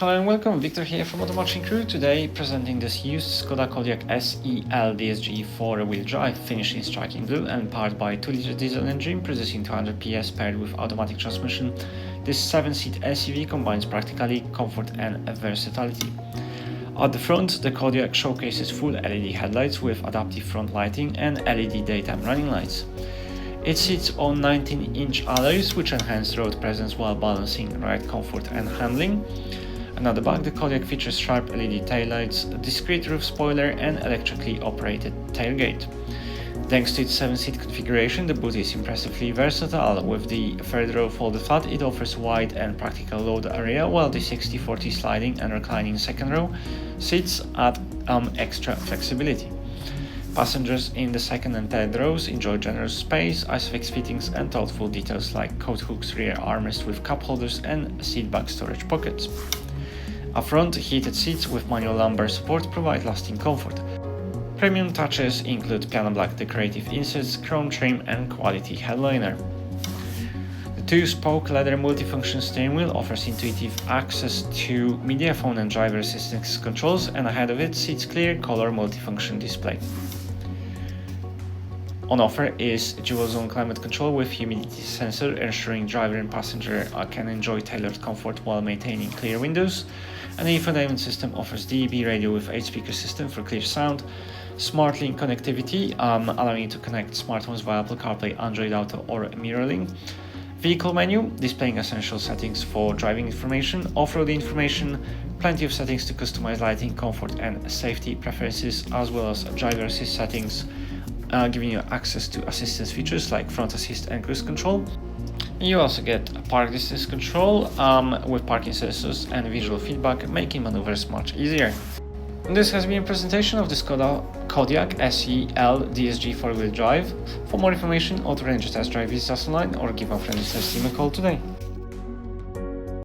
Hello and welcome, Victor here from Automotive Crewe. Today presenting this used Skoda Kodiaq SE L DSG 4-wheel drive, finished in striking blue and powered by 2-liter diesel engine producing 200 PS paired with automatic transmission. This 7-seat SUV combines practicality, comfort and versatility. At the front, the Kodiaq showcases full LED headlights with adaptive front lighting and LED daytime running lights. It sits on 19-inch alloys which enhance road presence while balancing ride comfort and handling. And at the back, the Kodiaq features sharp LED taillights, a discrete roof spoiler and electrically operated tailgate. Thanks to its 7-seat configuration, the boot is impressively versatile. With the third row folded flat, it offers wide and practical load area, while the 60/40 sliding and reclining second row seats add extra flexibility. Passengers in the second and third rows enjoy generous space, ISOFIX fittings and thoughtful details like coat hooks, rear armrest with cup holders and seat back storage pockets. Up front, heated seats with manual lumbar support provide lasting comfort. Premium touches include piano black decorative inserts, chrome trim and quality headliner. The 2-spoke leather multifunction steering wheel offers intuitive access to media phone and driver assistance controls, and ahead of it sits clear color multifunction display. On offer is dual-zone climate control with humidity sensor, ensuring driver and passenger can enjoy tailored comfort while maintaining clear windows. An Infotainment system offers DEB radio with 8-speaker system for clear sound, SmartLink connectivity, allowing you to connect smartphones via Apple CarPlay, Android Auto or MirrorLink. Vehicle menu, displaying essential settings for driving information, off-road information, plenty of settings to customize lighting, comfort and safety preferences, as well as driver assist settings, giving you access to assistance features like front assist and cruise control. You also get park distance control with parking sensors and visual feedback, making maneuvers much easier. This has been a presentation of the Skoda Kodiaq SE L DSG 4-wheel drive. For more information or to arrange a test drive, visit us online or give our friendly sales team a call today.